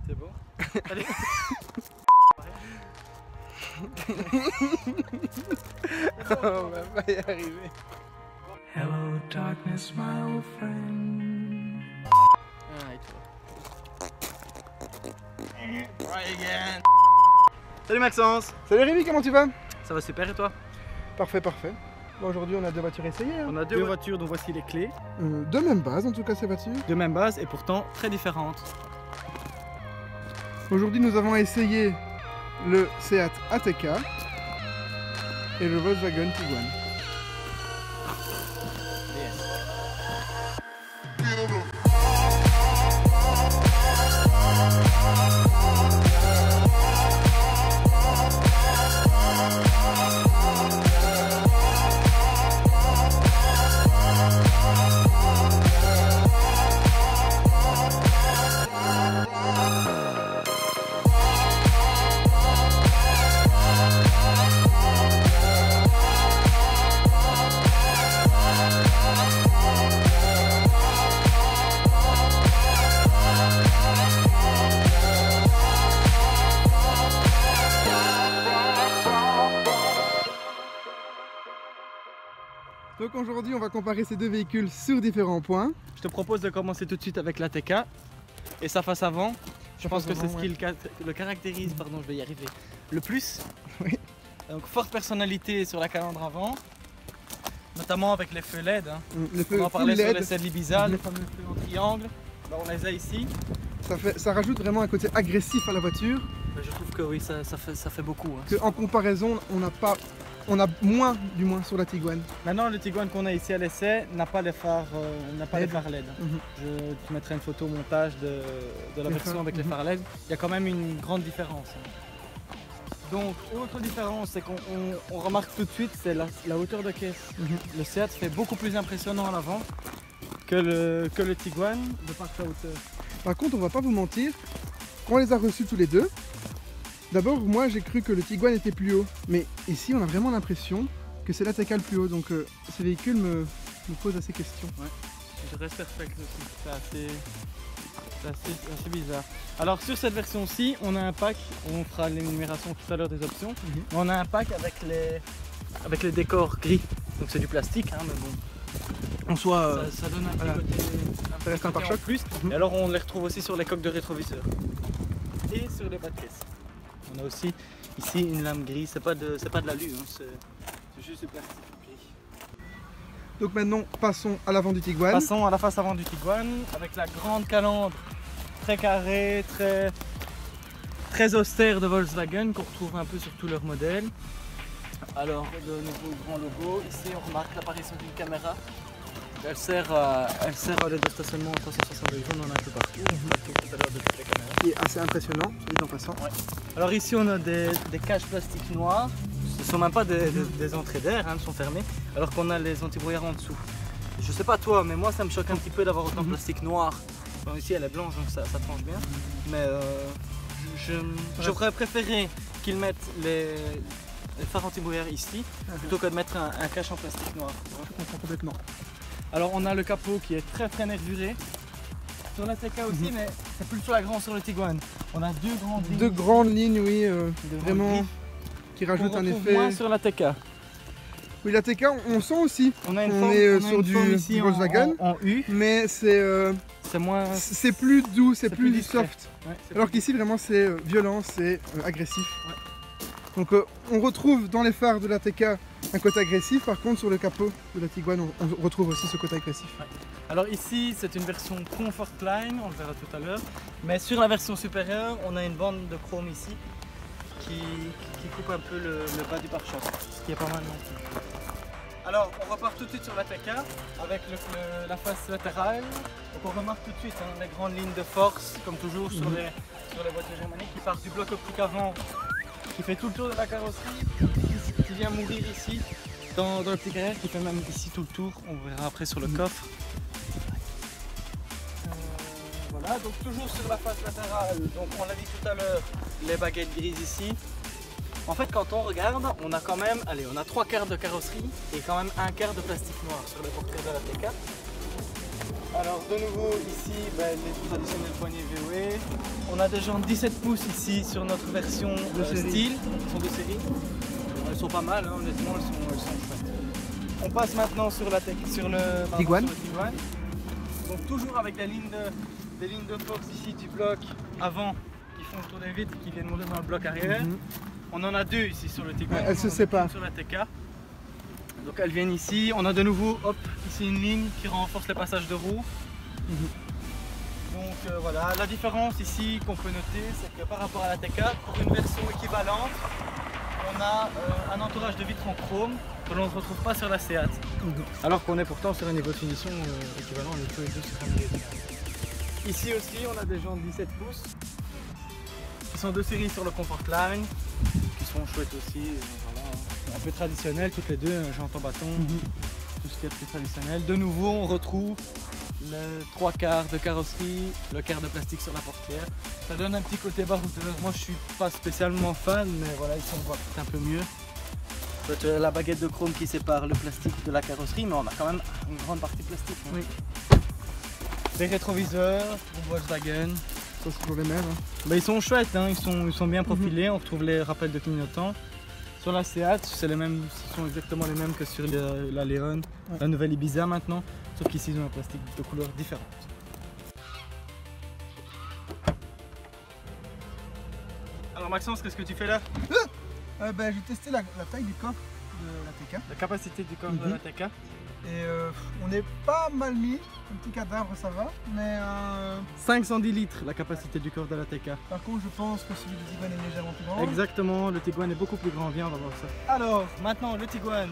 C'est bon? Allez. On va pas y arriver. Hello darkness, my old friend. Ah, et toi? Try again. Salut Maxence! Salut Rémi, comment tu vas? Ça va super et toi? Parfait, parfait. Bon, aujourd'hui on a deux voitures essayées. Hein. On a deux voitures dont voici les clés. De même base en tout cas ces voitures. De même base et pourtant très différentes. Aujourd'hui nous avons essayé le Seat ATK et le Volkswagen Tiguan. Donc aujourd'hui on va comparer ces deux véhicules sur différents points. Je te propose de commencer tout de suite avec l'ATK et sa face avant. Je pense que c'est ce qui le caractérise, pardon, je vais y arriver, le plus. Oui. Donc forte personnalité sur la calandre avant, notamment avec les feux LED. Hein. On en parlait sur les selles Ibiza, les fameux feux en triangle. Ben, on les a ici. Ça rajoute vraiment un côté agressif à la voiture. Ben, je trouve que oui, ça fait beaucoup. Hein. En comparaison, on a moins du moins sur la Tiguan. Maintenant, le Tiguan qu'on a ici à l'essai n'a pas les phares, les phares LED. Mhm. Je te mettrai une photo au montage de la version avec les phares LED. Il y a quand même une grande différence. Donc, autre différence, c'est qu'on remarque tout de suite, c'est la hauteur de caisse. Le Seat fait beaucoup plus impressionnant à l'avant que le Tiguan de par sa hauteur. Par contre, on va pas vous mentir, quand on les a reçus tous les deux, d'abord moi j'ai cru que le Tiguan était plus haut, mais ici on a vraiment l'impression que c'est l'ATK le plus haut, donc ces véhicules me posent assez questions. Ouais, je reste perplexe aussi, c'est assez bizarre. Alors sur cette version-ci, on a un pack, on fera l'énumération tout à l'heure des options, mais on a un pack avec les décors gris, donc c'est du plastique, hein, mais bon. En soit, Ça donne un voilà. petit côté, Ça reste un côté en pare-choc. plus, et alors on les retrouve aussi sur les coques de rétroviseur et sur les bas de caisse. On a aussi ici une lame grise, c'est pas de l'alu, hein, c'est juste du plastique gris. Donc maintenant passons à l'avant du Tiguan. Passons à la face avant du Tiguan avec la grande calandre très carrée, très austère de Volkswagen qu'on retrouve un peu sur tous leurs modèles. Alors le nouveau grand logo, ici on remarque l'apparition d'une caméra. Elle sert à l'aide de stationnement en 360 degrés, on en a un peu partout. On a tout à l'heure de toutes les caméras. Qui est assez impressionnant, dit en passant. Ouais. Alors ici on a des cages plastiques noires. Ce ne sont même pas des entrées d'air, hein, elles sont fermées. Alors qu'on a les antibrouillards en dessous. Je sais pas toi, mais moi ça me choque un petit peu d'avoir autant de plastique noir. Bon, ici elle est blanche donc ça tranche bien. Mais j'aurais préféré qu'ils mettent les phares antibrouillards ici plutôt que de mettre un cache en plastique noir. Je comprends complètement. Alors on a le capot qui est très nervuré. Sur la TK aussi, mais c'est plus sur la grande sur le Tiguan. On a deux grandes lignes. Oui, vraiment, griffes qui rajoutent qu'on un retrouve effet. moins sur la TK. Oui, la TK, on sent aussi. On a une On forme, est on a sur une du forme ici Volkswagen. en U, Mais c'est moins. c'est plus doux, c'est plus discret. soft. Ouais, c'est Alors plus qu'ici, vraiment, c'est violent, c'est agressif. Ouais. Donc, on retrouve dans les phares de la TK un côté agressif. Par contre, sur le capot de la Tiguan, on retrouve aussi ce côté agressif. Ouais. Alors ici, c'est une version Comfortline, on le verra tout à l'heure. Mais sur la version supérieure, on a une bande de chrome ici qui coupe un peu le bas du pare-choc, ce qui est pas mal non plus. Alors, on repart tout de suite sur la TK avec la face latérale. Donc on remarque tout de suite hein, les grandes lignes de force, comme toujours sur les voitures germaniques, qui partent du bloc optique avant, qui fait tout le tour de la carrosserie, qui vient mourir ici dans le petit carrière, qui fait même ici tout le tour. On verra après sur le coffre. Voilà, donc toujours sur la face latérale, donc on l'a dit tout à l'heure, les baguettes grises ici. En fait, quand on regarde, on a quand même, allez, on a 3 quarts de carrosserie et quand même 1 quart de plastique noir sur le portrait de la TK. Alors de nouveau ici, les traditionnels poignées VOE. On a des jantes 17 pouces ici sur notre version style. Elles sont de série. Elles sont pas mal, hein, honnêtement, elles sont chouettes. On passe maintenant sur le Tiguan. Donc toujours avec des lignes de force ici du bloc avant qui font le tour des vitres qui viennent monter dans le bloc arrière. On en a deux ici sur le Tiguan. Elles se séparent. Sur la TK. Donc elles viennent ici. On a de nouveau, hop, ici une ligne qui renforce les passages de roues. Donc voilà, la différence ici qu'on peut noter, c'est que par rapport à la TK, pour une version équivalente, on a un entourage de vitres en chrome que l'on ne retrouve pas sur la Seat. Alors qu'on est pourtant sur un niveau de finition équivalent, on est tous les deux sur un milieu. Ici aussi, on a des jantes 17 pouces qui sont de série sur le Comfortline, qui sont chouettes aussi. Voilà. Un peu traditionnel, toutes les deux, jantes en bâton, tout ce qui est plus traditionnel. De nouveau, on retrouve les 3/4 de carrosserie, le quart de plastique sur la portière. Ça donne un petit côté barouteur. Moi, je suis pas spécialement fan, mais voilà, ici on voit peut-être un peu mieux. Tu as la baguette de chrome qui sépare le plastique de la carrosserie, mais on a quand même une grande partie plastique. Hein. Oui. Les rétroviseurs pour Volkswagen. Ça, c'est toujours les mêmes. Hein. Ils sont chouettes, hein. Ils sont bien profilés. On retrouve les rappels de clignotants. Sur la Seat, c'est les mêmes, ce sont exactement les mêmes que sur la Leon, la nouvelle Ibiza maintenant, sauf qu'ici ils ont un plastique de couleurs différentes. Alors Maxence, qu'est-ce que tu fais là? J'ai testé la taille du coffre de la TK. La capacité du coffre de la TK. Et on est pas mal mis, un petit cadavre ça va, mais 510 litres la capacité du coffre de la TK. Par contre je pense que celui du Tiguan est légèrement plus grand. Exactement, le Tiguan est beaucoup plus grand, viens on va voir ça. Alors maintenant le Tiguan,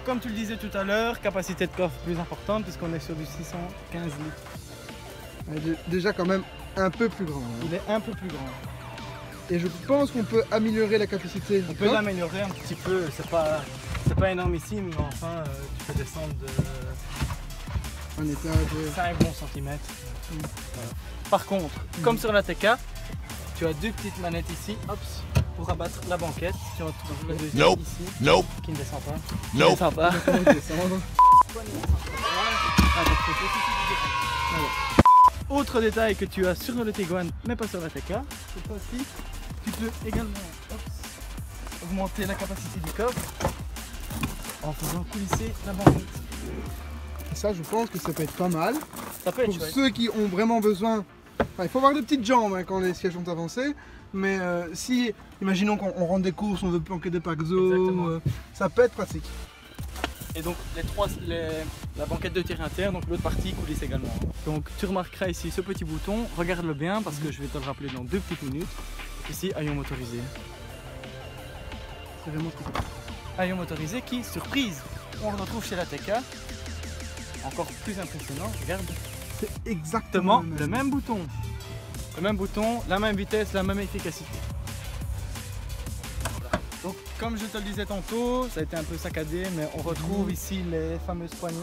comme tu le disais tout à l'heure, capacité de coffre plus importante puisqu'on est sur du 615 litres. Déjà quand même un peu plus grand. Hein. Il est un peu plus grand. Et je pense qu'on peut améliorer la capacité. On peut l'améliorer un petit peu, c'est pas énormissime, mais enfin tu peux descendre de un étage, 5 bons centimètres. Voilà. Par contre, comme sur la TK, tu as deux petites manettes ici, hop, pour abattre la banquette. Tu retrouves la deuxième ici, qui ne descend pas. Qui ne descend pas. Autre détail que tu as sur le Tiguan, mais pas sur la TK, cette fois-ci, tu peux également augmenter la capacité du coffre en faisant coulisser la banquette. Et ça, je pense que ça peut être pas mal. Ça peut être pour chouette. Ceux qui ont vraiment besoin. Enfin, il faut avoir de petites jambes hein, quand les sièges sont avancés. Mais si, imaginons qu'on rentre des courses, on veut planquer des paquebots, ça peut être pratique. Et donc la banquette de tir interne, donc l'autre partie coulisse également. Donc tu remarqueras ici ce petit bouton, regarde-le bien parce que je vais te le rappeler dans 2 petites minutes. Ici, haillon motorisé. C'est vraiment cool. Haillon motorisé qui, surprise, on le retrouve chez la TK. Encore plus impressionnant, regarde. C'est exactement le même bouton. Le même bouton, la même vitesse, la même efficacité. Donc comme je te le disais tantôt, ça a été un peu saccadé, mais on retrouve ici les fameuses poignées.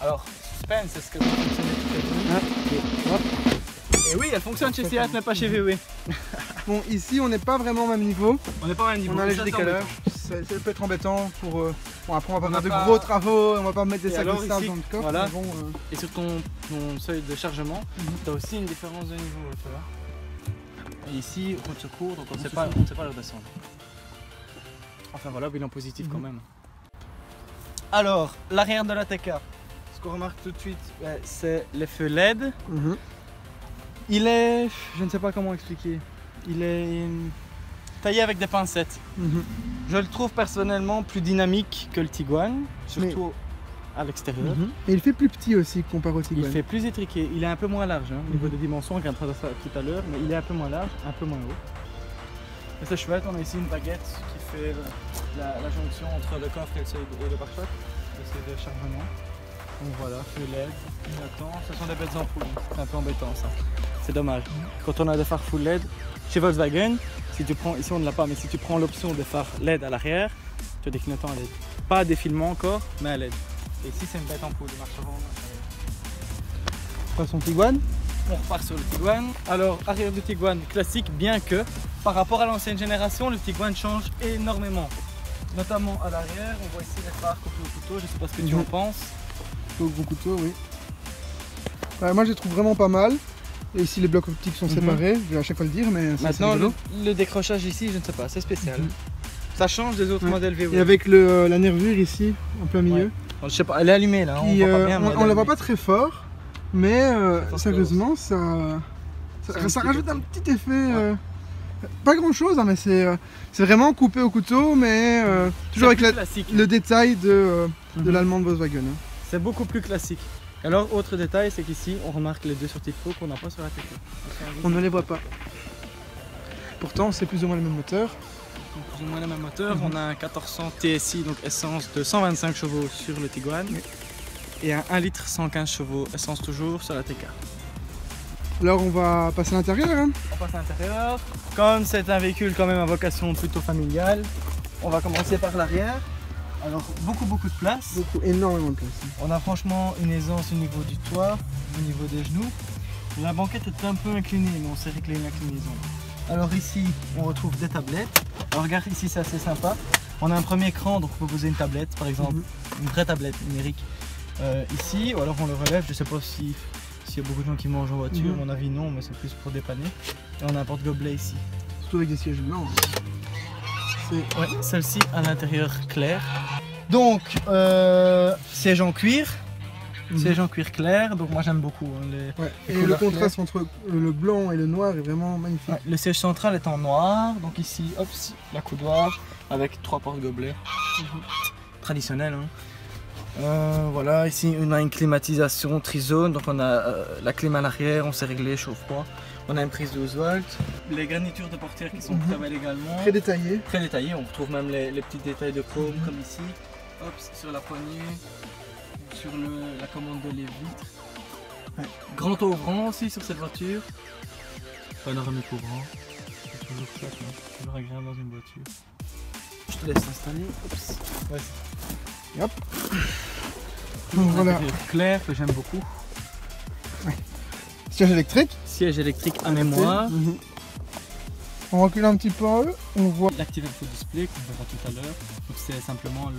Alors, suspense, c'est ce que ça fonctionne Et oui, elle fonctionne chez Seat, mais pas chez VW. Bon, ici on n'est pas vraiment au même niveau. On n'est pas au même niveau. On a un léger décalage. Ça peut être embêtant pour... Bon, après on va pas faire de gros travaux, on va pas mettre des sacs de sable dans le coffre. Voilà. Bon, et sur ton seuil de chargement, tu as aussi une différence de niveau, tu vois. Et ici, roue de secours, donc on ne sait pas le redescendre. Enfin voilà, bilan positif quand même. Alors, l'arrière de la TK, ce qu'on remarque tout de suite, c'est les feux LED. Il est, je ne sais pas comment expliquer, il est taillé avec des pincettes. Je le trouve personnellement plus dynamique que le Tiguan, surtout à l'extérieur. Et il fait plus petit aussi comparé au Tiguan. Il fait plus étriqué, il est un peu moins large au niveau des dimensions, on regardera ça tout à l'heure, mais il est un peu moins large, un peu moins haut. Et c'est chouette, on a ici une baguette qui fait la jonction entre le coffre et le pare-choc, le seuil de chargement. Donc voilà, feu LED, clignotant, ce sont des bêtes ampoules, c'est un peu embêtant ça. C'est dommage. Quand on a des phares full LED, chez Volkswagen, si tu prends, ici on ne l'a pas, mais si tu prends l'option des phares LED à l'arrière, tu as des clignotants à LED. Pas à défilement encore, mais à LED. Et ici c'est une bête ampoule de marche avant. Pas son Tiguan. On repart sur le Tiguan. Alors, arrière du Tiguan classique, bien que par rapport à l'ancienne génération, le Tiguan change énormément. Notamment à l'arrière, on voit ici les phares coupés au couteau, je ne sais pas ce que tu en penses. Au gros couteau, oui. Moi je les trouve vraiment pas mal. Et ici les blocs optiques sont séparés, je vais à chaque fois le dire, mais c'est Maintenant, rigolo. le décrochage ici, je ne sais pas, c'est spécial. Ça change des autres Ouais. modèles VW. Et avec la nervure ici, en plein milieu. Ouais. Je sais pas, elle est allumée là, Qui, on voit pas bien. mais elle on est la voit allumée. pas très fort, mais force sérieusement ça rajoute un petit effet. Pas grand chose, hein, mais c'est vraiment coupé au couteau, mais toujours avec C'est plus classique. le détail de Mhm. l'allemande Volkswagen. Hein. C'est beaucoup plus classique. Alors, autre détail, c'est qu'ici, on remarque les deux sorties de feu qu'on n'a pas sur la TK. On ne les voit pas. Pourtant, c'est plus ou moins le même moteur. Donc, plus ou moins le même moteur. On a un 1400 TSI, donc essence de 125 chevaux sur le Tiguan. Et un 1 litre 115 chevaux, essence toujours sur la TK. Alors, on va passer à l'intérieur. Hein. On passe à l'intérieur. Comme c'est un véhicule quand même à vocation plutôt familiale, on va commencer par l'arrière. Alors, beaucoup de place. Énormément de place. On a franchement une aisance au niveau du toit, au niveau des genoux. La banquette est un peu inclinée, mais on sait régler l'inclinaison. Alors ici, on retrouve des tablettes. Alors regarde ici, c'est assez sympa. On a un premier écran, donc on peut poser une tablette, par exemple, une vraie tablette numérique ici, ou alors on le relève. Je sais pas s'il y a beaucoup de gens qui mangent en voiture, à mon avis non, mais c'est plus pour dépanner. Et on a un porte-gobelet ici. Surtout avec des sièges blancs. Ouais, celle-ci à l'intérieur clair. Donc, siège en cuir. Siège en cuir clair, donc moi j'aime beaucoup. Hein, Ouais. les Et le couleurs contraste entre le blanc et le noir est vraiment magnifique. Ouais, le siège central est en noir, donc ici, hop, la coudoir avec 3 porte-gobelets. Traditionnel. Hein. Voilà, ici on a une climatisation trizone, donc on a la clim à l'arrière, on sait régler chaud-froid. On a une prise 12 volts. Les garnitures de portière qui sont très belles également. Très détaillé. Très détaillées, on retrouve même les petits détails de chrome comme ici. Hop, sur la poignée, sur la commande de les vitres. Ouais. Grand ouvrant aussi sur cette voiture. Panoramique ouvrant. C'est toujours chouette, hein. Toujours agréable dans une voiture. Je te laisse installer. Oups. Ouais. Et hop. Donc voilà. Clair que j'aime beaucoup. Siège électrique. Siège électrique à mémoire. On recule un petit peu, on voit. L'active info display qu'on verra tout à l'heure. Donc c'est simplement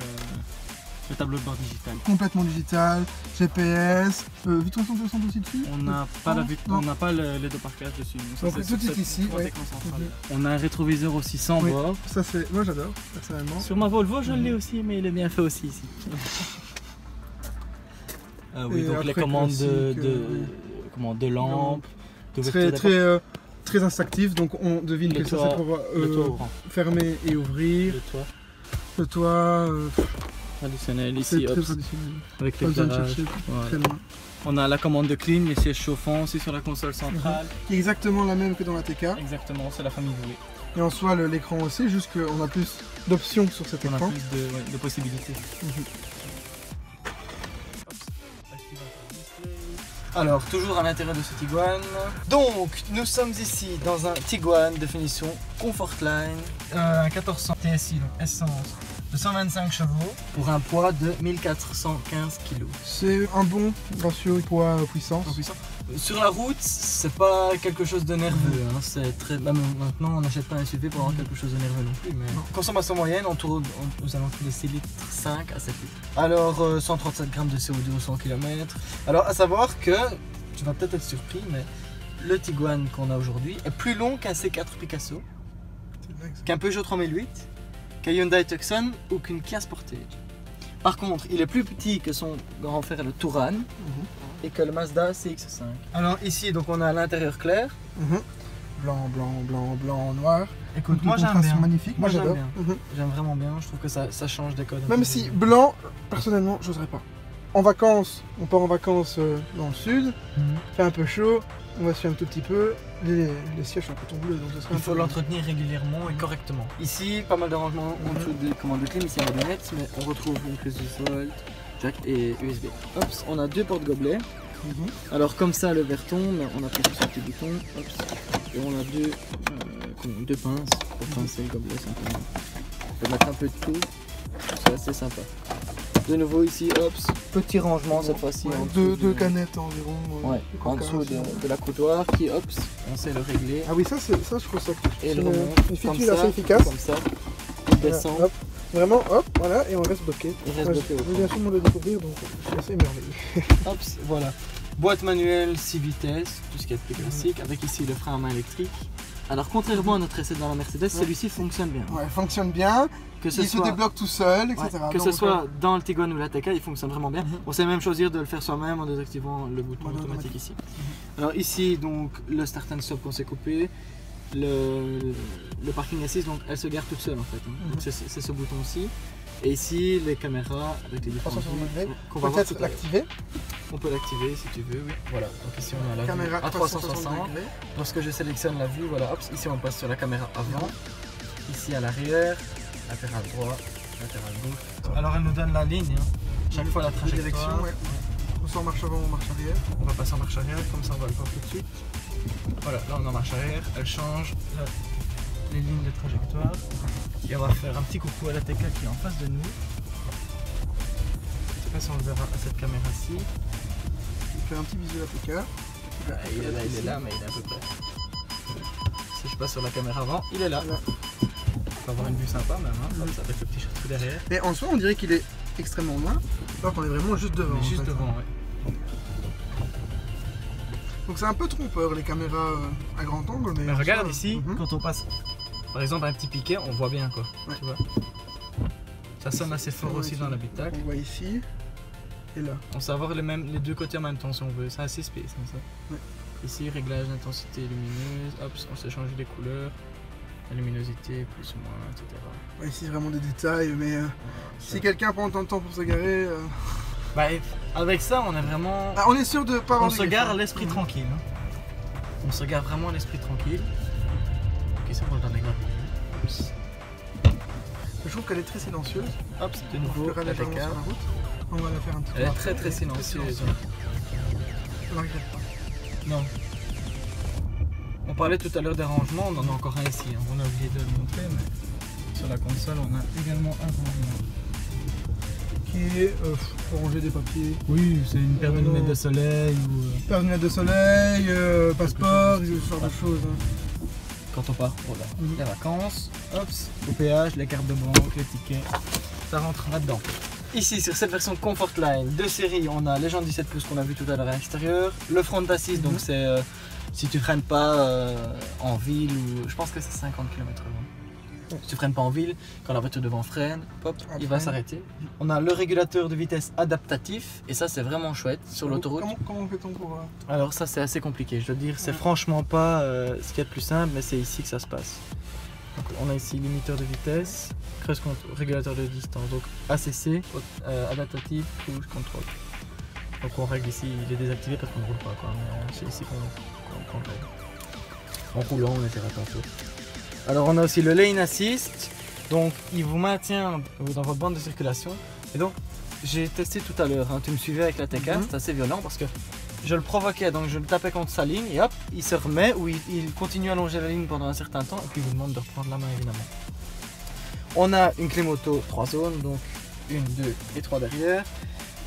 le tableau de bord digital. Complètement digital, GPS, vitre 360 aussi dessus. On n'a pas, Non. on n'a pas le déparcage dessus. Ça, Donc, c'est tout sur est cette ici, grosse ouais. écran central. On a un rétroviseur aussi sans Oui. bord. Ça c'est, moi j'adore personnellement. Sur ma Volvo, je l'ai aussi, mais il est bien fait aussi ici. Oui, Et donc les après, commandes classique, de lampes, Très instinctif, donc on devine Le que ça toit- c'est pour le toit ouvrant, fermer et ouvrir. le toit Le toit, traditionnel c'est ici, très hop, traditionnel. avec Pas besoin de l'éclairage. chercher Voilà. très loin. On a la commande de clim, les sièges chauffants aussi sur la console centrale. Qui est exactement la même que dans la TK. Exactement, c'est la famille douée. Et en soi l'écran aussi, juste qu'on a plus d'options sur cet On a écran. plus de possibilités. Alors, toujours à l'intérieur de ce Tiguan. Donc, nous sommes ici dans un Tiguan de finition Comfortline, un 1400 TSI, donc essence, de 125 chevaux, pour un poids de 1415 kg. C'est un bon ratio poids-puissance. Sur la route, c'est pas quelque chose de nerveux. Hein. C'est très... Bah, maintenant, on n'achète pas un SUV pour avoir quelque chose de nerveux non plus. Mais... Consommation moyenne, on tourne aux alentours de 6 litres 5 à 7 litres. Alors, 137 grammes de CO2 au 100 km. Alors, à savoir que, tu vas peut-être être surpris, mais le Tiguan qu'on a aujourd'hui est plus long qu'un C4 Picasso, qu'un Peugeot 3008, qu'un Hyundai Tucson ou qu'une Kia Sportage. Par contre, il est plus petit que son grand frère le Touran et que le Mazda CX-5. Alors ici, donc on a l'intérieur clair. Blanc, blanc, blanc, blanc, noir. Écoute, Donc, moi les j'aime contrastes bien. sont magnifiques, moi J'aime j'adore. bien. J'aime vraiment bien, je trouve que ça change des codes. Même si blanc, personnellement, j'oserais pas. En vacances, on part en vacances dans le sud, il fait un peu chaud, on va se faire un tout petit peu, les sièges sont en coton bleu, donc ce serait Il un faut peu- l'entretenir régulièrement et correctement. Ici, pas mal de rangements en dessous des commandes de clim, ici il y a des lunettes, mais on retrouve une prise 12 volts, jack et USB. Hop, on a deux porte-gobelets. Alors comme ça le verre tombe, on appuie sur ce petit bouton, hop, et on a deux pinces pour pincer le gobelet simplement. On peut mettre un peu de tout, c'est assez sympa. De nouveau ici, hop, petit rangement cette fois-ci. Ouais, en dessous deux du- canettes environ. Ouais, en dessous de la coudoir qui, hop, on sait le régler. Ah oui, ça je trouve ça cool. Et C'est le une remonte feature comme ça, assez efficace. Comme ça, il Voilà, descend. hop. Vraiment, hop, voilà, et on reste bloqué. Il reste Moi, bloqué au je fond. viens sûrement de le découvrir, donc je suis assez émerveillé. Hop, voilà. Boîte manuelle 6 vitesses, tout ce qui est plus classique, avec ici le frein à main électrique. Alors contrairement à notre essai dans la Mercedes, celui-ci fonctionne bien. Ouais, il fonctionne bien, Que ce il se débloque tout seul, etc. que ce soit dans le Tiguan ou la TK, il fonctionne vraiment bien. On sait même choisir de le faire soi-même en désactivant le bouton automatique ici. Alors ici, donc, le start and stop qu'on s'est coupé, le parking assist, donc elle se gare toute seule en fait. Donc c'est ce bouton-ci. Et ici, les caméras avec les différentes vues qu'on va voir tout peut-être à l'heure. l'activer. On peut l'activer si tu veux, oui. Voilà, donc ici on a la Caméra vue à 360. degrés. Lorsque je sélectionne la vue, voilà, hop, ici on passe sur la caméra avant. Ici à l'arrière, latéral droit, latéral gauche. Alors elle nous donne la ligne, hein. Chaque fois la trajectoire. Direction, ouais. On sort en marche avant ou en marche arrière. On va passer en marche arrière, comme ça on va le voir tout de suite. Voilà, là on est en marche arrière, elle change les lignes de trajectoire. Et on va faire un petit coucou à la TK qui est en face de nous. Je sais pas si on le verra à cette caméra-ci. Il fait un petit bisou à la TK. Il est là, mais il est à peu près. Si je passe sur la caméra avant, il est là. Là. On va avoir une vue sympa même, hein. Hop, avec le petit château derrière. Mais en soi, on dirait qu'il est extrêmement loin, alors qu'on est vraiment juste devant. On est en juste fait. devant, ouais. Donc c'est un peu trompeur les caméras à grand angle. Mais en regarde soi, ici, quand on passe par exemple un petit piquet, on voit bien quoi. Ouais. Tu vois. Ça sonne assez fort aussi dans l'habitacle. On voit ici et là. On sait avoir les deux côtés en même temps si on veut. C'est assez space comme ça. Ouais. Ici, réglage d'intensité lumineuse. Hop, on sait changer les couleurs. La luminosité, plus ou moins, etc. Ouais, ici vraiment des détails, mais si quelqu'un prend tant de temps pour se garer. Bah, avec ça, on est vraiment. Ah, on est sûr de pas avoir On de se griffes, gare hein. l'esprit tranquille. Hein. On se gare vraiment l'esprit tranquille. Ok, c'est bon, dans les gars. Je trouve qu'elle est très silencieuse. Hop, de nouveau, la la TK. TK. On va la faire un petit peu. Elle est très très silencieuse. On la regrette pas. Non. On parlait tout à l'heure des rangements, on en a encore un ici. Hein. On a oublié de le montrer, mais sur la console, on a également un rangement. Qui est pour ranger des papiers. Oui, c'est une paire de lunettes de soleil ou. Paire de lunettes de soleil, passeport, ce genre de choses. Hein. Quand on part pour les vacances, hop, au péage, les cartes de banque, les tickets, ça rentre là-dedans. Ici, sur cette version Comfortline de série, on a les jantes 17 pouces qu'on a vu tout à l'heure à l'extérieur. Le front assist, donc c'est si tu freines pas en ville, ou je pense que c'est 50 km/h. Si tu freines pas en ville, quand la voiture devant freine, hop, il va s'arrêter. On a le régulateur de vitesse adaptatif, et ça c'est vraiment chouette sur l'autoroute. Comment fait-on pour. Alors ça c'est assez compliqué, je dois dire, c'est franchement pas ce qu'il y a de plus simple, mais c'est ici que ça se passe. Donc, on a ici limiteur de vitesse, cruise control, régulateur de distance, donc ACC, adaptatif, cruise control. Donc on règle ici, il est désactivé parce qu'on ne roule pas, quoi, mais c'est ici qu'on règle. En roulant on essaiera tantôt. Alors on a aussi le lane assist, donc il vous maintient dans votre bande de circulation. Et donc j'ai testé tout à l'heure, hein, tu me suivais avec la TK, c'est assez violent parce que je le provoquais, donc je le tapais contre sa ligne et hop, il se remet ou il continue à longer la ligne pendant un certain temps et puis il vous demande de reprendre la main évidemment. On a une clé moto 3 zones, donc 1, 2 et 3 derrière,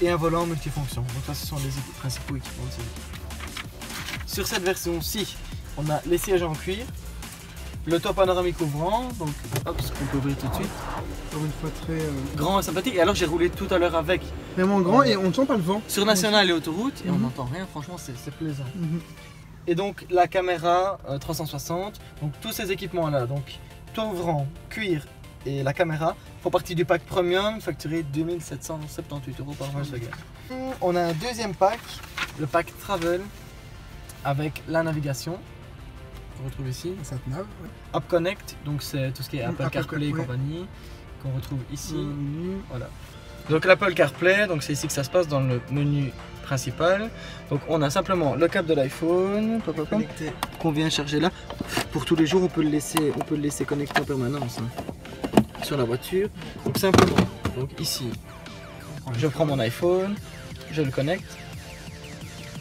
et un volant multifonction. Donc ça ce sont les principaux équipements de cette. Sur cette version-ci, on a les sièges en cuir, le toit panoramique ouvrant, donc hop, ce qu'on peut ouvrir tout de suite. Encore une fois très. Grand et sympathique, et alors j'ai roulé tout à l'heure avec. Vraiment grand et on ne sent pas le vent. Sur national et autoroute, et on n'entend rien, franchement c'est plaisant. Et donc la caméra 360, donc tous ces équipements là, donc toit ouvrant, cuir et la caméra font partie du pack premium facturé 2778 € par Volkswagen. On a un deuxième pack, le pack travel avec la navigation. On retrouve ici. Satnav. App Connect, donc c'est tout ce qui est Apple CarPlay et ouais. compagnie, qu'on retrouve ici. Voilà. Donc l'Apple CarPlay, donc c'est ici que ça se passe dans le menu principal. Donc on a simplement le câble de l'iPhone qu'on vient charger là. Pour tous les jours, on peut le laisser connecté en permanence hein, sur la voiture. Donc simplement, donc ici, je prends mon iPhone, je le connecte.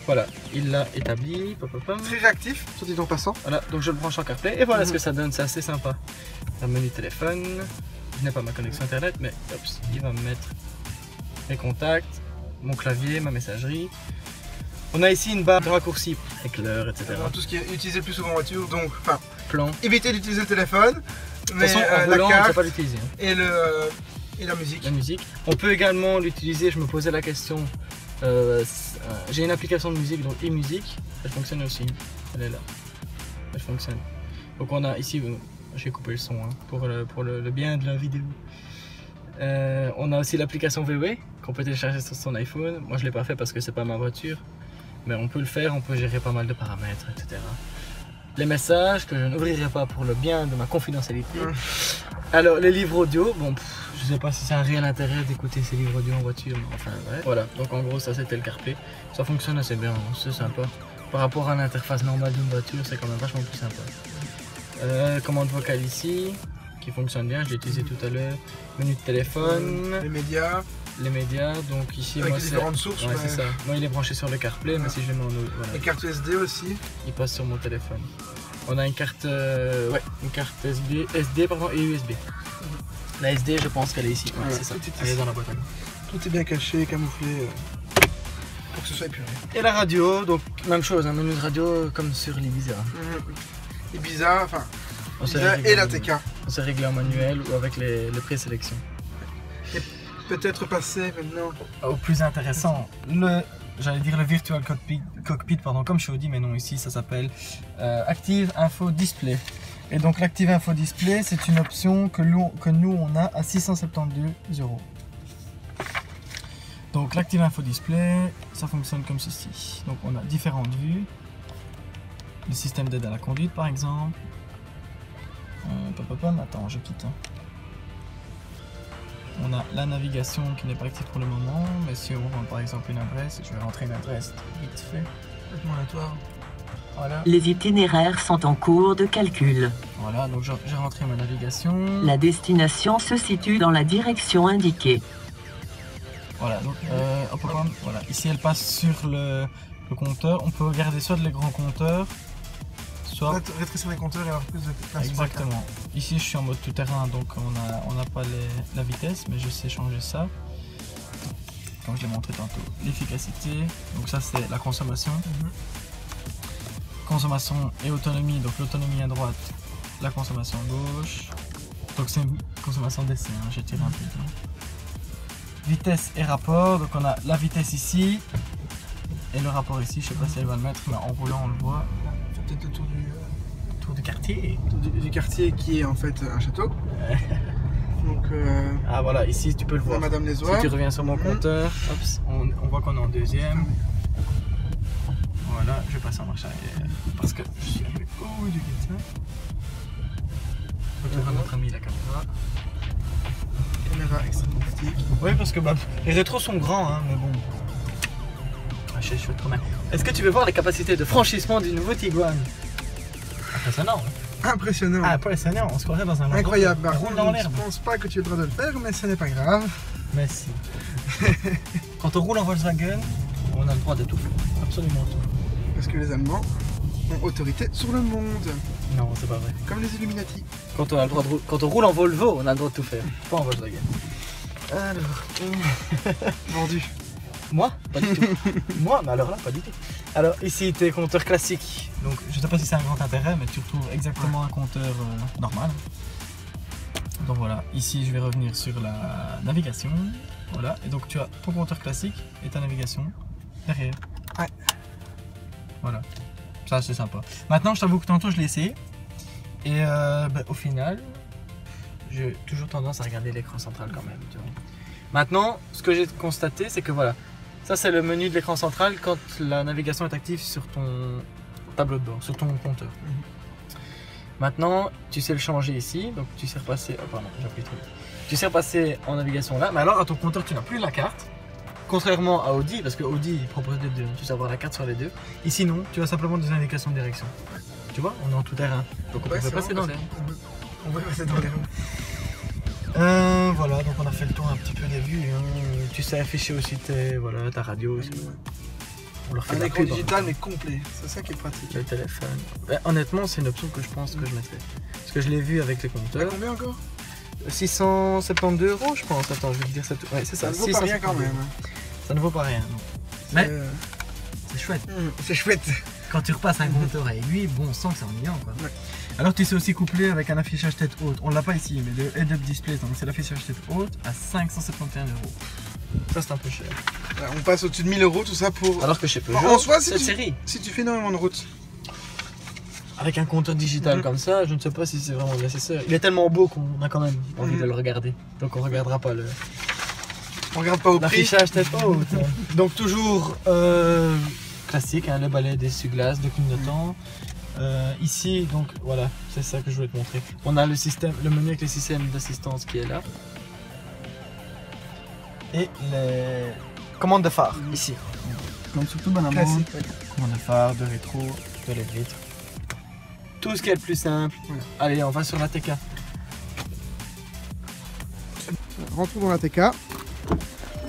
Voilà, il l'a établi. Très réactif, soit dit en passant. Voilà, donc je le branche en CarPlay et voilà ce que ça donne, c'est assez sympa. Un menu téléphone, je n'ai pas ma connexion internet, mais hop, il va me mettre mes contacts, mon clavier, ma messagerie. On a ici une barre de raccourci avec l'heure, etc. Tout ce qui est utilisé le plus souvent en voiture, donc enfin, Plan. évitez d'utiliser le téléphone, De mais toute façon, en la roulant, on ne carte peut pas l'utiliser. Hein. et la musique. La musique. On peut également l'utiliser, je me posais la question, J'ai une application de musique, donc e-musique, elle fonctionne aussi. Elle est là. Elle fonctionne. Donc on a ici, j'ai coupé le son hein, pour le bien de la vidéo. On a aussi l'application VW qu'on peut télécharger sur son iPhone. Moi je l'ai pas fait parce que c'est pas ma voiture. Mais on peut le faire, on peut gérer pas mal de paramètres, etc. Les messages que je n'ouvrirai pas pour le bien de ma confidentialité. Alors les livres audio, bon, je sais pas si c'est un réel intérêt d'écouter ces livres audio en voiture, mais enfin ouais. Voilà, donc en gros ça c'était le CarPlay. Ça fonctionne assez bien, hein, c'est sympa. Par rapport à l'interface normale d'une voiture, c'est quand même vachement plus sympa. Commande vocale ici, qui fonctionne bien, je l'ai utilisé tout à l'heure. Menu de téléphone. Les médias, donc ici avec moi les c'est... différentes sources. Ouais, c'est ça. Moi il est branché sur le CarPlay, mais si je le mets en autre, voilà. Les cartes SD aussi. Il passe sur mon téléphone. On a une carte, une carte SD pardon, et USB. La SD, je pense qu'elle est ici. Ouais, c'est ça. Elle est dans la boîte à gants. Tout est bien caché, camouflé, pour que ce soit épuré. Et la radio, donc même chose, un menu de radio comme sur l'Ibiza. Ibiza, enfin, Ibiza et la TK. On s'est réglé en manuel ou avec les présélections. Et peut-être passer maintenant au plus intéressant, j'allais dire le Virtual Cockpit pardon, comme chez Audi, mais non, ici ça s'appelle Active Info Display. Et donc l'Active Info Display, c'est une option que nous on a à 672 €. Donc l'Active Info Display, ça fonctionne comme ceci. Donc on a différentes vues, le système d'aide à la conduite par exemple. Attends, je quitte. On a la navigation qui n'est pas active pour le moment, mais si on rentre par exemple une adresse, je vais rentrer une adresse vite fait. Voilà. Les itinéraires sont en cours de calcul. Voilà, donc j'ai rentré ma navigation. La destination se situe dans la direction indiquée. Voilà, donc voilà. Ici elle passe sur le compteur. On peut regarder soit les grands compteurs, soit rétrécir les compteurs et avoir plus de place. Exactement. Ici je suis en mode tout terrain, donc on n'a pas la vitesse, mais je sais changer ça. Comme je l'ai montré tantôt. L'efficacité, donc ça c'est la consommation. Consommation et autonomie, donc l'autonomie à droite, la consommation à gauche. Donc c'est une consommation d'essai, hein, j'ai tiré un peu. Vitesse et rapport, donc on a la vitesse ici et le rapport ici, je sais pas si elle va le mettre, mais en roulant on le voit. Peut-être le tour du quartier. Du quartier qui est en fait un château. Donc ah voilà, ici tu peux le voir. Madame les Oies. Si tu reviens sur mon compteur, on voit qu'on est en deuxième. Voilà, je vais passer en marche arrière parce que je suis arrivé au bout du guide. Donc notre ami la caméra. Caméra extrêmement pratique. Oui, parce que les rétros sont grands, hein, mais bon. Ah, je suis chouette quand même. Est-ce que tu veux voir les capacités de franchissement du nouveau Tiguan? Impressionnant. Hein? Impressionnant. Ah, impressionnant, on se croirait dans un incroyable. Bah, on roule dans l'herbe. Je pense pas que tu aies le droit de le faire, mais ce n'est pas grave. Mais si. Quand on roule en Volkswagen, on a le droit de tout faire. Absolument tout. Parce que les Allemands ont autorité sur le monde. Non, c'est pas vrai. Comme les Illuminati. Quand on roule en Volvo, on a le droit de tout faire. Pas en Volkswagen. Alors. Vendu. Moi? Pas du tout. Moi? Mais alors là, pas du tout. Alors ici, tes compteurs classiques. Donc je sais pas si c'est un grand intérêt, mais tu retrouves exactement un compteur normal. Donc voilà, ici je vais revenir sur la navigation. Voilà, et donc tu as ton compteur classique et ta navigation derrière. Ouais. Voilà, ça c'est sympa. Maintenant, je t'avoue que tantôt je l'ai essayé. Et au final, j'ai toujours tendance à regarder l'écran central quand même. Tu vois. Maintenant, ce que j'ai constaté, c'est que voilà, ça c'est le menu de l'écran central quand la navigation est active sur ton tableau de bord, sur ton compteur. Maintenant, tu sais le changer ici, donc tu sais repasser. Oh pardon, j'ai appuyé trop vite. Tu sais repasser en navigation là, mais alors à ton compteur tu n'as plus la carte. Contrairement à Audi, parce que Audi il propose les deux, tu sais avoir la carte sur les deux. Ici non, tu as simplement des indications de direction. Tu vois, on est en tout terrain, donc on peut passer dans l'air. On va passer dans l'air. Voilà, donc on a fait le tour un petit peu des vues. Hein. Tu sais afficher aussi ta radio aussi. On leur fait un écran digital mais complet, c'est ça qui est pratique. Le téléphone. Ben, honnêtement, c'est une option que je pense que je mettrais. Parce que je l'ai vu avec les compteurs. Combien encore? 672 €, je pense. Attends, je vais te dire ça tout. Ouais, c'est ça. Ça ne vaut pas rien quand même. Ça ne vaut pas rien, non. Mais c'est chouette. C'est chouette. Quand tu repasses un compteur avec lui, bon, on sent que c'est ennuyant quoi. Ouais. Alors tu sais aussi coupler avec un affichage tête haute. On l'a pas ici, mais le head-up display, donc c'est l'affichage tête haute à 571 €. Ça c'est un peu cher. Voilà, on passe au-dessus de 1000 € tout ça pour... Alors que chez Peugeot, En soi, cette série, si tu fais énormément de route. avec un compteur digital comme ça, je ne sais pas si c'est vraiment nécessaire. Il est tellement beau qu'on a quand même envie de le regarder. Donc on regardera pas le... On regarde pas au prix. L'affichage tête haute. Donc toujours classique, hein, le balai d'essuie-glace de clignotant. Ici, donc voilà, c'est ça que je voulais te montrer. On a le système, le menu avec les systèmes d'assistance qui est là. Et les commandes de phare, ici. Donc surtout dans la Classique. commande de phare, de rétro, de les vitres. Tout ce qui est le plus simple. Ouais. Allez, on va sur la TK. Rentrons dans la TK.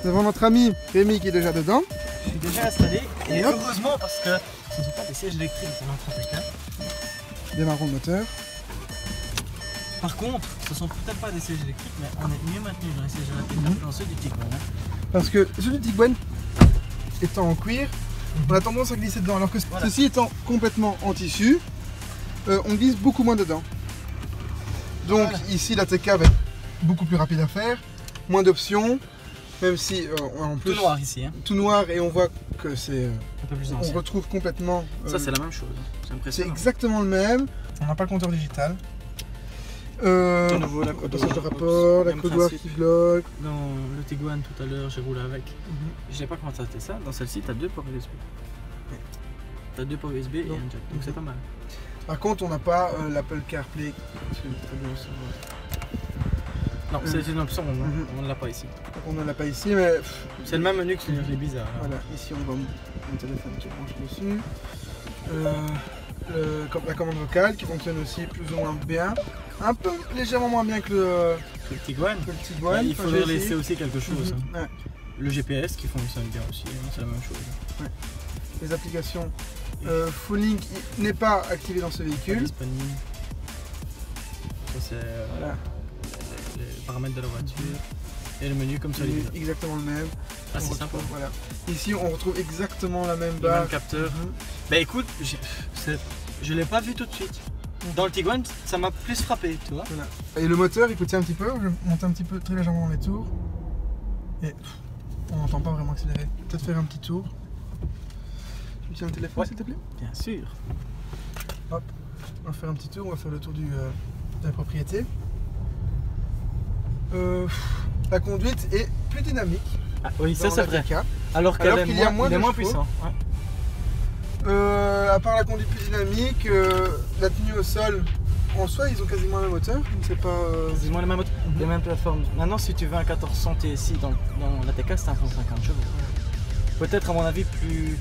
Nous avons notre ami Rémi qui est déjà dedans. Je suis déjà installé et Hop. heureusement parce que ce ne sont pas des sièges électriques dans notre TK. Démarrons le moteur. Par contre, ce sont peut-être pas des sièges électriques, mais on est mieux maintenu dans les sièges électriques que dans ceux du Tiguan. Hein. Parce que celui du Tiguan étant en cuir, on a tendance à glisser dedans. Alors que ceci étant complètement en tissu, on glisse beaucoup moins dedans. Donc ici la TK va être beaucoup plus rapide à faire, moins d'options, même si en plus Tout noir ici, hein. tout noir et on voit que c'est, Un peu plus on ancien. retrouve complètement. Ça c'est la même chose. C'est C'est impressionnant. exactement le même. On n'a pas le compteur digital. De nouveau la le passage de rapport, la même coudoir principe. qui bloque. Dans le Tiguan tout à l'heure, j'ai roulé avec. Je sais pas comment ça c'était ça. Dans celle-ci, tu as 2 ports USB. Tu as 2 ports USB et un jack. Donc c'est pas mal. Par contre, on n'a pas l'Apple CarPlay. C'est très bien aussi. Non, c'est une option, on ne l'a pas ici. Donc on n'en a pas ici, mais C'est le même menu que sur les bizarres. Hein. voilà, ici on voit mon téléphone qui est branché dessus. La commande vocale qui fonctionne aussi plus ou moins bien. Un peu légèrement moins bien que Le Tiguan, le Tiguan. il faudrait laisser aussi quelque chose. Hein. Ouais. Le GPS qui fonctionne bien aussi, hein, c'est la même chose. Les applications Full Link n'est pas activé dans ce véhicule. Disponible. Ça c'est Voilà. les paramètres de la voiture. Et le menu comme ça. C'est exactement le même. Ah On c'est retrouve- sympa. Voilà. Ici on retrouve exactement la même Le barre. même capteur. Mhm. Bah écoute, je l'ai pas vu tout de suite. Dans le Tiguan, ça m'a plus frappé, tu vois. Voilà. Et le moteur, écoutez un petit peu, je vais monter un petit peu très légèrement dans les tours. Et on n'entend pas vraiment accélérer. Peut-être faire un petit tour. Tu me tiens le téléphone Ouais. s'il te plaît? Bien sûr. Hop, on va faire un petit tour, on va faire le tour de la propriété. La conduite est plus dynamique. Ah, oui, ça dans c'est la vrai. TK. Alors Alors qu'elle qu'il est y a moins, moins il est de moins chevaux. puissant. Ouais. À part la conduite plus dynamique, la tenue au sol, en soi ils ont quasiment le même moteur. Je ne sais pas. Quasiment les mêmes plateformes. Maintenant, si tu veux un 1400 TSI dans la TK, c'est un 150 chevaux. Peut-être, à mon avis, plus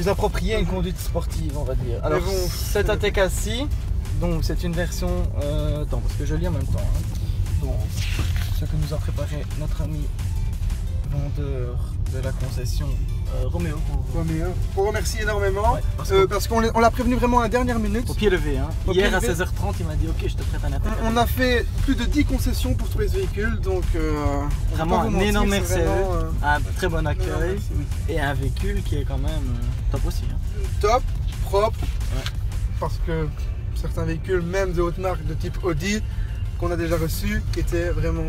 approprié à une conduite sportive, on va dire. Alors, Mais bon, cette ATK-ci, donc c'est une version. Attends, parce que je lis en même temps. Hein. Donc, ce que nous a préparé notre ami vendeur de la concession Roméo. Pour remercier énormément, Ouais, parce qu'on l'a prévenu vraiment à la dernière minute. au pied levé. Hein. Au Hier pied à levé. 16h30, il m'a dit ok, je te prête un ATK. On a fait plus de 10 concessions pour trouver ce véhicule, donc on va Vraiment pas vous un mentir, énorme c'est merci. vraiment, Un très bon accueil merci, oui. et un véhicule qui est quand même top aussi. Hein. Top, propre, Ouais. parce que certains véhicules, même de haute marque de type Audi, qu'on a déjà reçus, qui étaient vraiment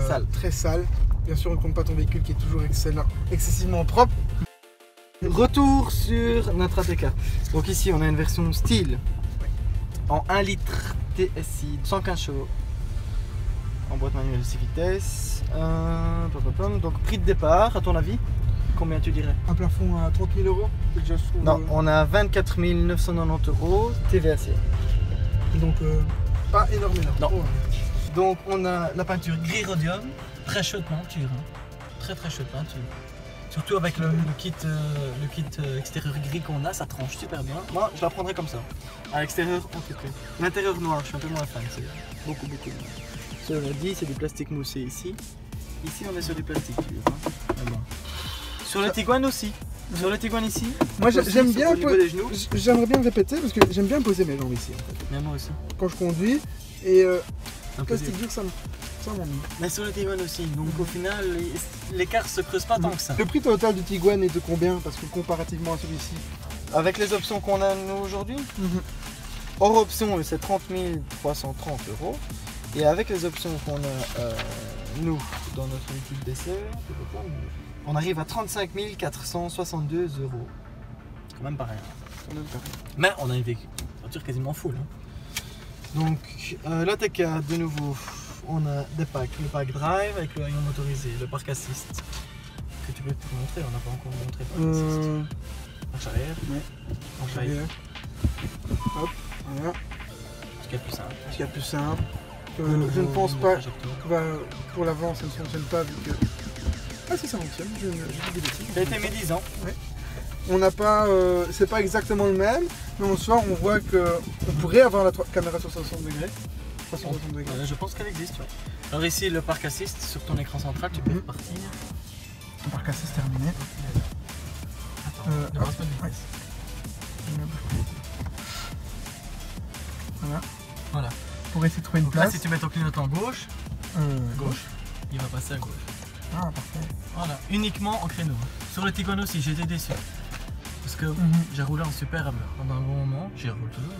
Sales. très sales. Bien sûr, on ne compte pas ton véhicule qui est toujours excellent, excessivement propre. Retour sur notre ATK. Donc ici on a une version style en 1 litre TSI 115 chevaux en boîte manuelle 6 vitesses. Donc prix de départ, à ton avis, combien tu dirais? Un plafond à 30 000 €, c'est déjà sous, Non, on a 24 990 € TVAC. donc pas énormément. Non. Oh. Donc on a la peinture gris rhodium, très chaude peinture, hein. Très chaude peinture. Surtout avec le kit extérieur gris qu'on a, ça tranche super bien. Moi je la prendrais comme ça. À l'extérieur en tout cas. L'intérieur noir, je suis un peu moins fan, c'est beaucoup moins. Cela dit, c'est du plastique moussé ici. Ici on est sur du plastique pur. Hein. Mais bon. Sur le Tiguan aussi. Sur le Tiguan ici. Moi aussi, j'aime c'est bien, au niveau des genoux. j'aimerais bien le répéter parce que j'aime bien poser mes jambes ici en fait. Mais moi aussi. Quand je conduis et Un peu plastique dur. dur ça m'ennuie. Mais sur le Tiguan aussi. Donc au final, l'écart se creuse pas tant que ça. Le prix total du Tiguan est de combien? Parce que comparativement à celui-ci. Avec les options qu'on a nous aujourd'hui, hors option c'est 30 330 €. Et avec les options qu'on a nous, dans notre équipe d'essai, on arrive à 35 462 €. Quand même pas rien. Mais on a une voiture quasiment full. Hein. Donc l'ATK, de nouveau, on a des packs. Le pack drive avec le haillon motorisé, le parc assist. Que tu peux te montrer, on n'a pas encore montré le parc assist. Marche arrière. Ouais. Marche arrière. Hop, voilà. Ce qui est plus simple. Ce qu'il y a de plus simple. Je ne pense pas que pour l'avant ça ne fonctionne pas vu que... Ah si ça fonctionne, je dis des bêtises. Ça a été mes 10 ans. Ouais. On n'a pas... c'est pas exactement le même, mais en soi on voit qu'on pourrait avoir la caméra sur 60 degrés. 360 degrés. Je pense qu'elle existe, ouais. Alors ici le parc assist sur ton écran central, tu peux repartir. Le parc assist terminé. Ne brasse pas de vitesse. Voilà. Voilà. Pour essayer de trouver une Donc là, place. si tu mets ton clignotant gauche, Gauche. il va passer à gauche. Ah parfait. Voilà, uniquement en créneau. Sur le Tiguan aussi, j'étais déçu. Parce que j'ai roulé en super pendant un bon moment, j'y roule toujours.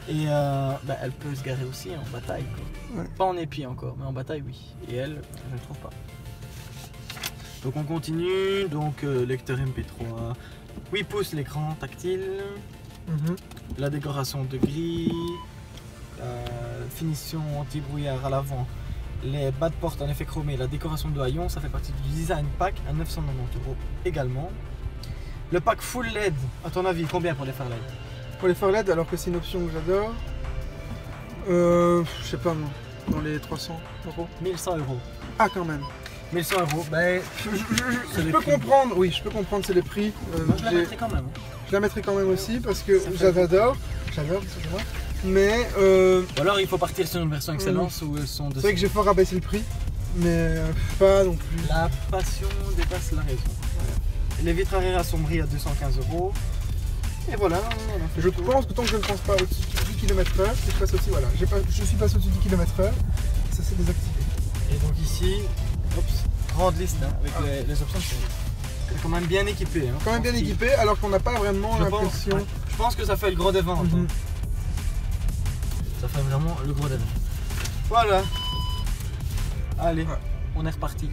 Et elle peut se garer aussi en bataille. Quoi. Ouais. Pas en épi encore, mais en bataille oui. Et elle, je ne trouve pas. Donc on continue, donc lecteur MP3, 8 pouces l'écran tactile, la décoration de gris, finition anti-brouillard à l'avant, les bas de porte en effet chromé, la décoration de haillons, ça fait partie du design pack à 990 € également. Le pack full LED, à ton avis, combien pour les phares LED? Pour les phares LED, alors que c'est une option que j'adore, je sais pas moi, dans les 300 €. 1100 €. Ah quand même. 1100 €, ben, Je peux comprendre, oui, je peux comprendre, c'est les prix. moi je la mettrai quand même. Je la mettrai quand même aussi parce que j'adore, excusez-moi. Mais Ou alors il faut partir sur une version excellence où elles sont de... c'est vrai que j'ai fort abaissé le prix, mais pas non plus. La passion dépasse la raison. Les vitres arrière assombries à 215 €. Et voilà, on a fait Je le tour. pense que tant que je ne pense pas au-dessus du km/h, que je passe aussi, voilà. Je suis passé au-dessus du km/h, ça s'est désactivé. Et donc ici, grande liste hein, avec les options. C'est quand même bien équipé. Hein, Quand même bien équipé, alors qu'on n'a pas vraiment l'impression. Je pense que ça fait le gros des ventes. Hein. Ça fait vraiment le gros des ventes. Voilà. Allez, on est reparti.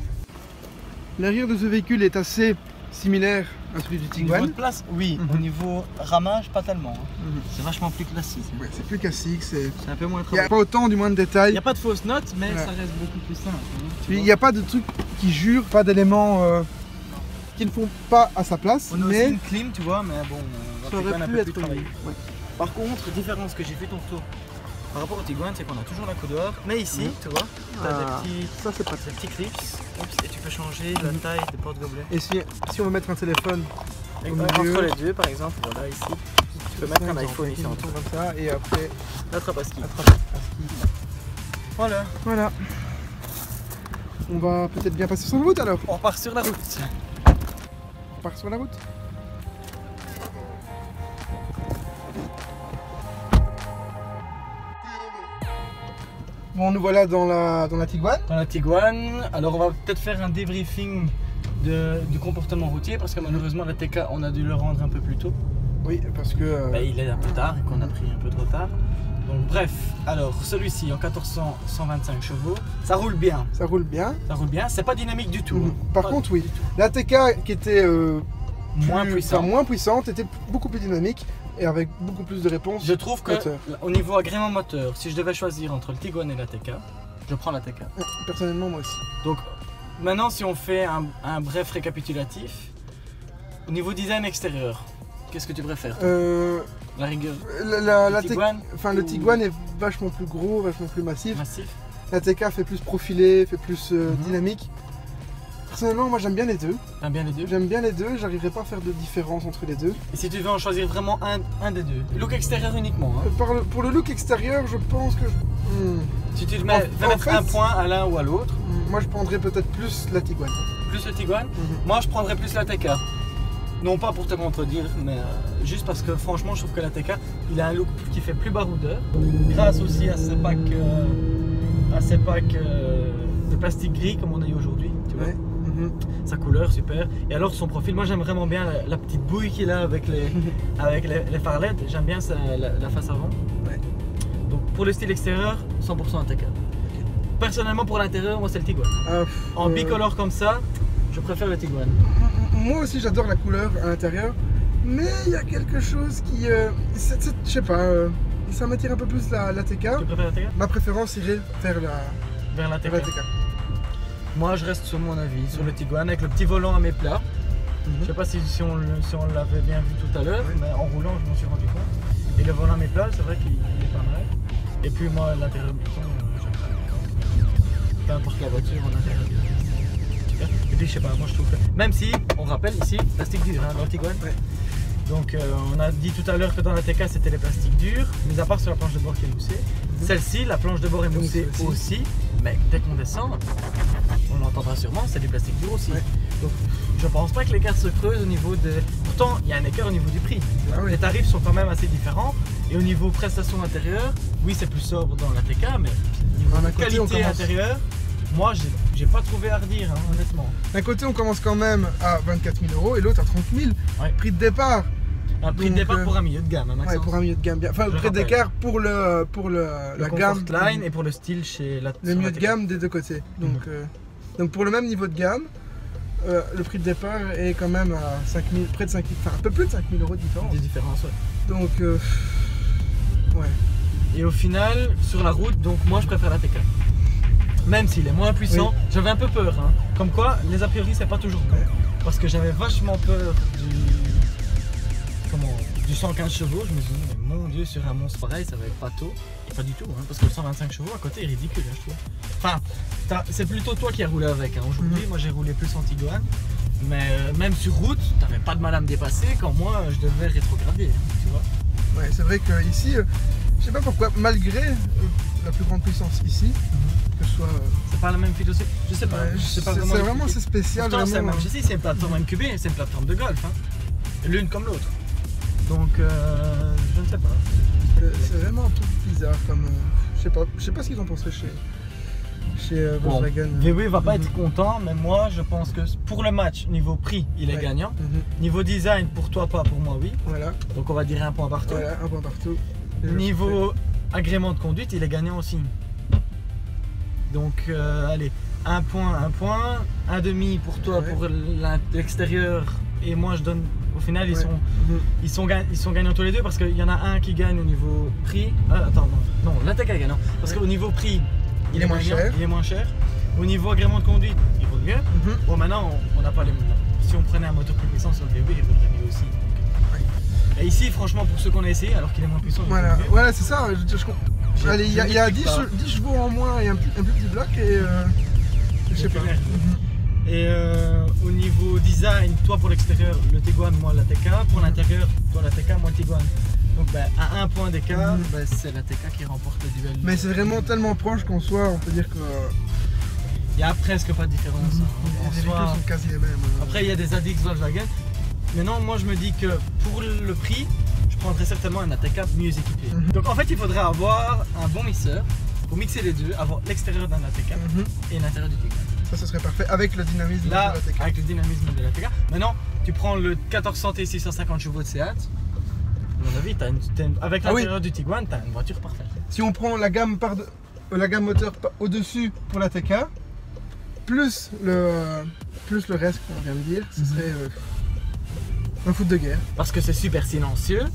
L'arrière de ce véhicule est assez similaire à celui du Au niveau Tiguan. de place, oui. Au niveau ramage, pas tellement. Hein. C'est vachement plus classique. Hein. Ouais, c'est plus classique, c'est... C'est un peu moins Il n'y a travaillé. pas autant du moins de Il détails. n'y a pas de fausses notes, mais Ouais. ça reste beaucoup plus simple. Hein, tu Il vois. n'y a pas de trucs qui jurent, pas d'éléments qui ne font pas à sa place, On a aussi mais une clim, tu vois, mais bon, ça on va aurait un pu peu être plus travaillé. ouais. Par contre, différence que j'ai vu tantôt par rapport au Tiguan, c'est qu'on a toujours la couleur, mais ici, tu vois, tu as Ah, des ça c'est pratique. petits clips, et tu peux changer la taille des porte-gobelets. Et si on veut mettre un téléphone au Entre milieu, les deux, par exemple, voilà, ici, tu peux mettre un iPhone ici en dessous. comme ça, et après L'attrape à ski. attraper à ski. Voilà, Voilà. On va peut-être bien passer sur la route alors. on repart sur la route. On part sur la route. Bon, nous voilà dans la Tiguan. Dans la Tiguan, alors on va peut-être faire un débriefing du comportement routier parce que malheureusement la TK on a dû le rendre un peu plus tôt. Oui, parce que Il est un peu tard et qu'on a pris un peu de retard. Donc bref, alors celui-ci en 1400 125 chevaux, ça roule bien. ça roule bien. Ça roule bien, c'est pas dynamique du tout. hein. Par Pas contre, du oui, tout. la TK qui était Moins puissant. moins puissante était beaucoup plus dynamique et avec beaucoup plus de réponses. Je trouve que moteur. au niveau agrément moteur, si je devais choisir entre le Tiguan et la TK, je prends la TK. Personnellement, moi aussi. Donc maintenant si on fait un bref récapitulatif, au niveau design extérieur, qu'est-ce que tu préfères toi La rigueur La le Tiguan Enfin, le ou Tiguan est vachement plus gros, vachement plus massif. massif. La TK fait plus profilé, fait plus dynamique. Personnellement, moi j'aime bien les deux. T'aimes bien les deux. J'aime bien les deux, j'arriverai pas à faire de différence entre les deux. Et si tu veux en choisir vraiment un des deux, look extérieur uniquement. Hein. Pour le look extérieur, je pense que... Si tu te En mets à mettre fait, un point à l'un ou à l'autre, moi je prendrais peut-être plus la Tiguan. plus le Tiguan, moi je prendrais plus la TK. Non pas pour te contredire, mais juste parce que franchement je trouve que la TK, il a un look qui fait plus baroudeur. Grâce aussi à ces packs, de plastique gris comme on a eu aujourd'hui, tu vois. Ouais. Sa couleur super. Et alors son profil, moi j'aime vraiment bien la petite bouille qu'il a avec les phares LED. J'aime bien la face avant. Ouais. Donc pour le style extérieur, 100% ATK. personnellement pour l'intérieur, moi c'est le Tiguan. En bicolore comme ça, je préfère le Tiguan. Moi aussi j'adore la couleur à l'intérieur, mais il y a quelque chose qui, je sais pas, ça m'attire un peu plus la TK. Tu préfères la TK? Ma préférence irait vers la TK. la TK. Moi je reste sur mon avis, sur le Tiguan avec le petit volant à mes plats. Je sais pas si on l'avait bien vu tout à l'heure, mais en roulant je m'en suis rendu compte. Et le volant à mes plats, c'est vrai qu'il est pas mal. Et puis moi l'intérieur du bouton, j'aime pas. Peu importe la voiture, en intérieur du bouton. Super. Et puis je sais pas, moi je trouve que. Même si, on rappelle ici, plastique dur dans le Tiguan. Ouais. Donc on a dit tout à l'heure que dans la TK c'était les plastiques durs, mis à part sur la planche de bord qui est moussée. Celle-ci, la planche de bord est moussée aussi, mais dès qu'on descend, on l'entendra sûrement, c'est du plastique dur aussi. Ouais. Donc je pense pas que l'écart se creuse au niveau de... Pourtant il y a un écart au niveau du prix. Ah oui. Les tarifs sont quand même assez différents. Et au niveau prestation intérieure, oui c'est plus sobre dans la TK, mais niveau d'un côté, qualité intérieure, moi j'ai pas trouvé à redire hein, honnêtement. D'un côté on commence quand même à 24 000 € et l'autre à 30 000. Ouais. Prix de départ. Un prix de départ pour un milieu de gamme, hein, Maxence. Ouais, pour un milieu de gamme bien. Enfin, le prix d'écart pour la gamme. Line et pour le style chez la. Le milieu de gamme des deux côtés. Donc pour le même niveau de gamme, le prix de départ est quand même à 5 000, près de 5 000, enfin un peu plus de 5 000 € de différence. Des différences, ouais. Donc ouais. Et au final, sur la route, donc moi je préfère la TK. Même s'il est moins puissant, j'avais un peu peur. Hein. Comme quoi, les a priori c'est pas toujours bon. Parce que j'avais vachement peur du 115 chevaux. Je me suis dit, mais mon dieu, sur un monstre pareil, ça va être pas tôt. Pas du tout, hein, parce que le 125 chevaux à côté est ridicule, hein, je trouve. Enfin, c'est plutôt toi qui as roulé avec. Hein. Aujourd'hui, moi j'ai roulé plus en Tiguan. Mais même sur route, t'avais pas de mal à me dépasser quand moi je devais rétrograder, hein, tu vois. Ouais, c'est vrai que ici, je sais pas pourquoi, malgré la plus grande puissance ici, que ce soit. C'est pas la même philosophie, je sais pas. C'est vraiment c'est spécial. Pourtant, vraiment, c'est une plateforme MQB, c'est une plateforme de golf, hein. L'une comme l'autre. Donc, je ne sais pas. C'est vraiment un peu bizarre comme. Je sais pas ce qu'ils en penseraient chez Volkswagen. VW va pas être content, mais moi je pense que pour le match, niveau prix, il est gagnant. Niveau design, pour toi pas, pour moi oui. Voilà. Donc on va dire un point partout. Voilà, un point partout. Niveau agrément de conduite, il est gagnant aussi. Donc allez, un point, un demi pour toi pour l'extérieur, et moi je donne. Au final, ils sont gagnants tous les deux parce qu'il y en a un qui gagne au niveau prix. Attends, non, l'Ateca est gagnant. Parce qu'au niveau prix, il est moins cher. Au niveau agrément de conduite, il vaut mieux. Bon, maintenant, on n'a pas les mêmes. Si on prenait un moteur plus puissant sur le VW, il vaudrait mieux aussi. Et ici, franchement, pour ceux qu'on a essayé, alors qu'il est moins puissant, voilà, c'est ça. Allez, il y a 10 chevaux en moins et un plus petit bloc et je sais pas. Et au niveau design, toi pour l'extérieur, le Tiguan, moi la TK. Pour l'intérieur, toi la TK, moi le Tiguan. Donc à un point d'écart, c'est la TK qui remporte le duel. Mais c'est vraiment tellement proche qu'en soi, on peut dire que... Il n'y a presque pas de différence. Les véhicules sont quasi les mêmes. Après, il y a des ADX Volkswagen. Mais non, moi je me dis que pour le prix, je prendrais certainement un ATK mieux équipé. Donc en fait, il faudrait avoir un bon mixeur pour mixer les deux, avoir l'extérieur d'un ATK et l'intérieur du Tiguan. Ça, ce serait parfait avec le dynamisme de la TK. Avec le dynamisme de la TK. Maintenant, tu prends le 1400 T 650 chevaux de Seat. À mon avis, avec l'intérieur du Tiguan, tu as une voiture parfaite. Si on prend la gamme moteur au-dessus pour la TK, plus le reste qu'on vient de dire, ce serait un foot de guerre. Parce que c'est super silencieux.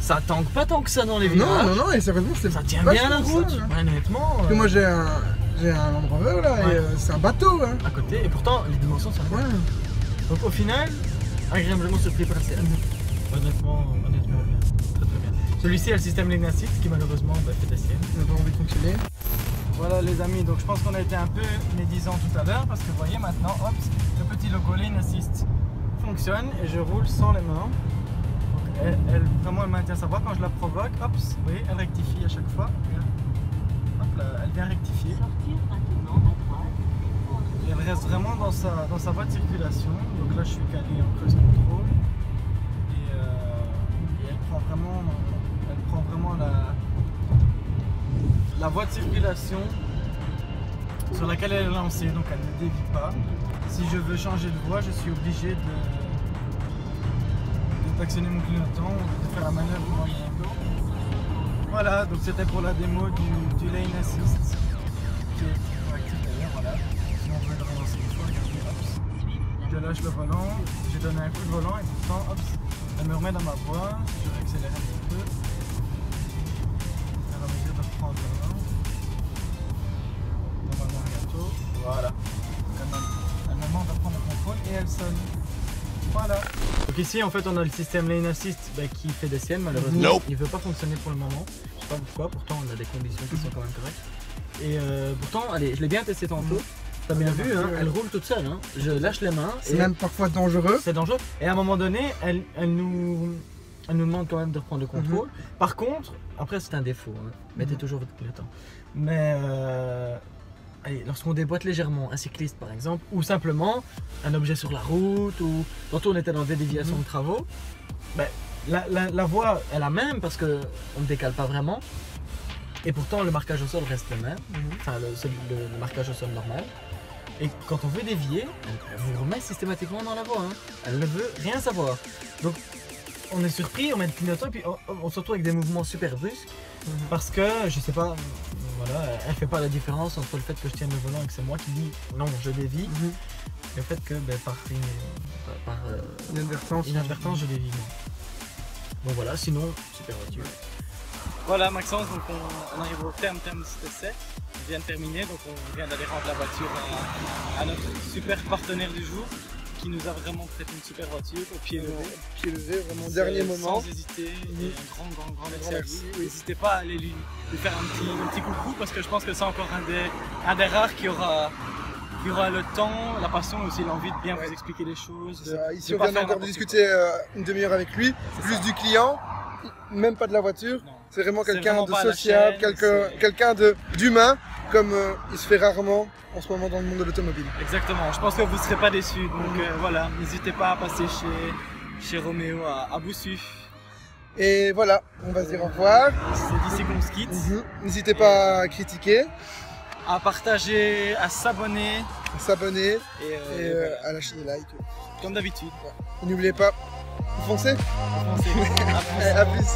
Ça tangue pas tant que ça dans les virages. Non, et sérieusement, ça tient bien la route. Honnêtement. Moi, j'ai un Land Rover là, et c'est un bateau. Hein. À côté, et pourtant les dimensions sont bonnes. Donc au final, agréablement surpris par Seat. Honnêtement bien. Très bien. Celui-ci a le système Lane Assist qui malheureusement fait des siennes. On n'a pas envie de fonctionner. Voilà les amis, donc je pense qu'on a été un peu médisant tout à l'heure parce que vous voyez maintenant, hop, le petit logo Lane Assist fonctionne et je roule sans les mains. Donc elle maintient sa voie quand je la provoque, hop, vous voyez, elle rectifie à chaque fois. Hop là, elle vient rectifier. Et elle reste vraiment dans sa voie de circulation. Donc là je suis calé en cruise control. Et elle prend vraiment la voie de circulation sur laquelle elle est lancée. Donc elle ne dévie pas. Si je veux changer de voie, je suis obligé d'actionner mon clignotant, de faire la manœuvre moi-même. Voilà, donc c'était pour la démo du Lane Assist qui est Voilà. Si on veut le relancer une fois, regardez, hop. Je lâche le volant, j'ai donné un coup de volant et pourtant, hop, elle me remet dans ma voie. Je vais accélérer un petit peu. Elle va me dire de reprendre le volant. Normalement, bientôt. Voilà. Elle me demande de reprendre le contrôle et elle sonne. Voilà. Donc ici en fait on a le système Lane Assist qui fait des siennes, malheureusement il ne veut pas fonctionner pour le moment. Je sais pas pourquoi, pourtant on a des conditions qui sont quand même correctes. Et pourtant, allez, je l'ai bien testé tantôt. T'as bien vu, hein, elle roule toute seule. Hein. Je lâche les mains. C'est même parfois dangereux. C'est dangereux. Et à un moment donné, elle nous demande quand même de reprendre le contrôle. Par contre, après c'est un défaut, hein. Mettez toujours votre clignotant. Mais allez, lorsqu'on déboîte légèrement un cycliste par exemple, ou simplement un objet sur la route, ou tantôt on était dans des déviations de travaux, ben, la voie est la même parce qu'on ne décale pas vraiment, et pourtant le marquage au sol reste le même, enfin le marquage au sol normal. Et quand on veut dévier, elle vous remet systématiquement dans la voie, hein. Elle ne veut rien savoir. Donc on est surpris, on met le clignotant et puis on se retrouve avec des mouvements super brusques parce que, je sais pas, voilà, elle fait pas la différence entre le fait que je tienne le volant et que c'est moi qui dis non, je dévie, et le fait que par inadvertance je dévie. Bon voilà, sinon, super voiture. Voilà Maxence, donc on arrive au terme de cet essai. On vient de terminer, donc on vient d'aller rendre la voiture à notre super partenaire du jour, qui nous a vraiment prêté une super voiture au pied levé. Vraiment au dernier moment. Sans hésiter, et un grand merci à vous. N'hésitez pas à aller lui faire un petit coucou, parce que je pense que c'est encore un des rares qui aura le temps, la passion et aussi l'envie de bien vous expliquer les choses. Ici on vient encore de discuter une demi-heure avec lui, plus du client, même pas de la voiture. C'est vraiment quelqu'un de sociable, quelqu'un d'humain, comme il se fait rarement en ce moment dans le monde de l'automobile. Exactement, je pense que vous ne serez pas déçus, donc voilà, n'hésitez pas à passer chez Roméo à Boussu. Et voilà, on va se dire au revoir. C'est d'ici qu'on se quitte. N'hésitez pas à critiquer, à partager, à s'abonner. Et à lâcher des likes. Comme d'habitude. N'oubliez pas, foncez. Foncez. À plus.